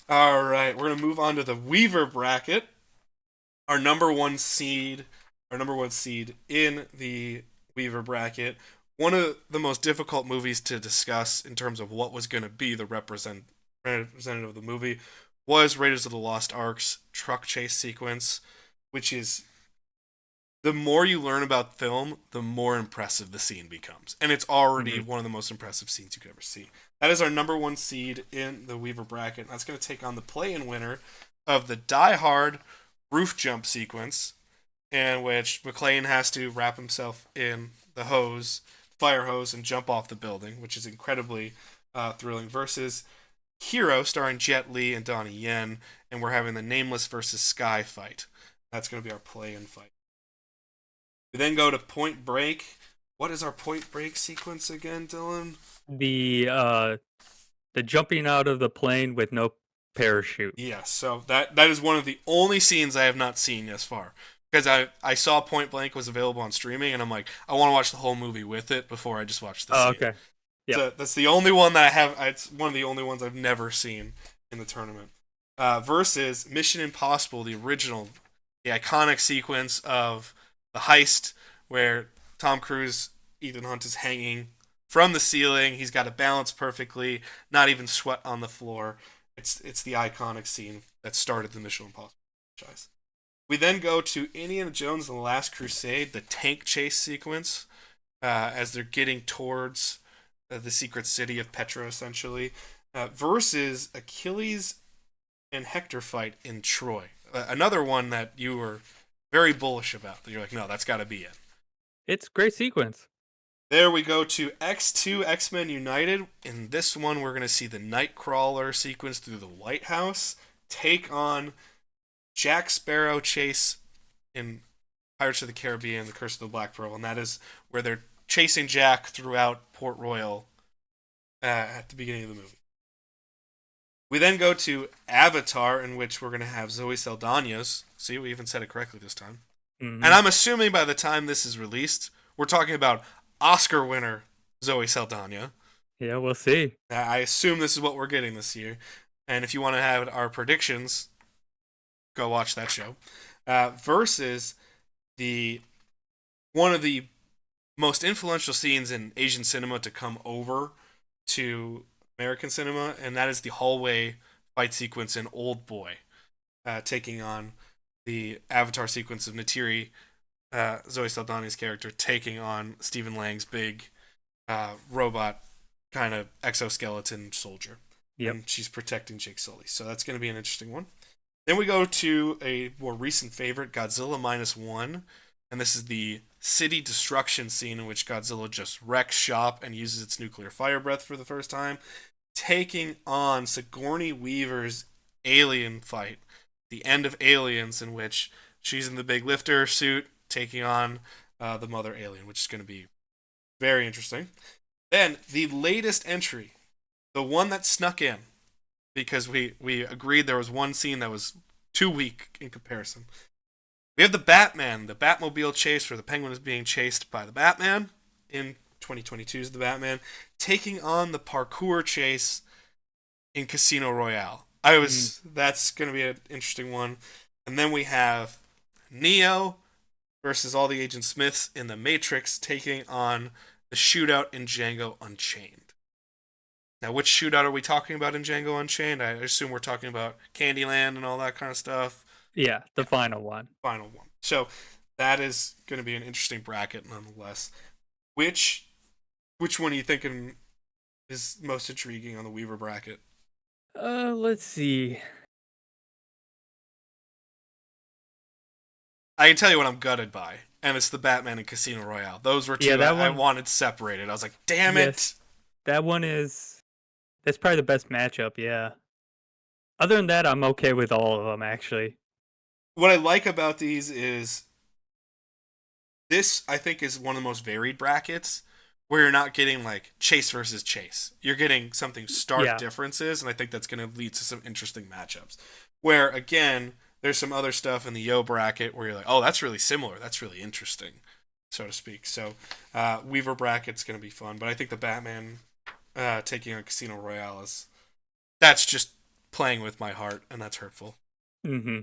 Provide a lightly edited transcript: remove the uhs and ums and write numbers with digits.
All right, we're gonna move on to the Weaver bracket. Our number one seed, our number one seed in the Weaver bracket. One of the most difficult movies to discuss in terms of what was going to be the representative of the movie was Raiders of the Lost Ark's truck chase sequence, which is the more you learn about film, the more impressive the scene becomes. And it's already Hmm. one of the most impressive scenes you could ever see. That is our number one seed in the Weaver bracket. That's going to take on the play in winner of the Die Hard roof jump sequence, in which McClane has to wrap himself in the fire hose, and jump off the building, which is incredibly thrilling, versus Hero, starring Jet Li and Donnie Yen, and we're having the Nameless versus Sky fight. That's going to be our play in fight. We then go to Point Break. What is our Point Break sequence again, Dylan? The jumping out of the plane with no parachute. Yes, so that is one of the only scenes I have not seen thus far. Because I saw Point Blank was available on streaming, and I'm like, I want to watch the whole movie with it before I just watch the Oh, scene. okay. Yep. So that's the only one that I have. It's one of the only ones I've never seen in the tournament. Versus Mission Impossible, the original, the iconic sequence of the heist where Tom Cruise, Ethan Hunt is hanging from the ceiling. He's got it balanced perfectly, not even sweat on the floor. It's the iconic scene that started the Mission Impossible franchise. We then go to Indiana Jones and the Last Crusade, the tank chase sequence, as they're getting towards the secret city of Petra, essentially, versus Achilles and Hector fight in Troy. Another one that you were very bullish about. That you're like, no, that's got to be it. It's great sequence. There we go to X2 X-Men United. In this one, we're going to see the Nightcrawler sequence through the White House take on Jack Sparrow chase in Pirates of the Caribbean, The Curse of the Black Pearl, and that is where they're chasing Jack throughout Port Royal at the beginning of the movie. We then go to Avatar, in which we're going to have Zoe Saldana's. See, we even said it correctly this time. And Hmm. I'm assuming by the time this is released, we're talking about Oscar winner Zoe Saldana. Yeah, we'll see. I assume this is what we're getting this year. And if you want to have our predictions, go watch that show. Versus the one of the most influential scenes in Asian cinema to come over to American cinema, and that is the hallway fight sequence in Old Boy, taking on the Avatar sequence of Natiri, Zoe Saldana's character, taking on Stephen Lang's big robot kind of exoskeleton soldier. Yep. And she's protecting Jake Sully. So that's going to be an interesting one. Then we go to a more recent favorite, Godzilla Minus One, and this is the city destruction scene in which Godzilla just wrecks shop and uses its nuclear fire breath for the first time, taking on Sigourney Weaver's alien fight, the end of Aliens, in which she's in the big lifter suit taking on the mother alien, which is going to be very interesting. Then the latest entry, the one that snuck in, because we agreed there was one scene that was too weak in comparison. We have the Batman, the Batmobile chase where the Penguin is being chased by the Batman in 2022's The Batman, taking on the parkour chase in Casino Royale. That's going to be an interesting one. And then we have Neo versus all the Agent Smiths in The Matrix taking on the shootout in Django Unchained. Now, which shootout are we talking about in Django Unchained? I assume we're talking about Candyland and all that kind of stuff. Yeah, the Yeah, final one. final one. So that is going to be an interesting bracket, nonetheless. Which which one are you thinking is most intriguing on the Weaver bracket? Let's see. I can tell you what I'm gutted by, and it's the Batman and Casino Royale. Those were Yeah, two that I one. wanted separated. I was like, damn Yes, it. that one is. That's probably the best matchup. Yeah. Other than that, I'm okay with all of them actually. What I like about these is this, I think, is one of the most varied brackets where you're not getting like chase versus chase. You're getting something stark Yeah. differences, and I think that's going to lead to some interesting matchups. Where, again, there's some other stuff in the Yo bracket where you're like, oh, that's really similar. That's really interesting, so to speak. So, Weaver bracket's going to be fun, but I think the Batman taking on Casino Royale is that's just playing with my heart, and that's hurtful. Mm-hmm.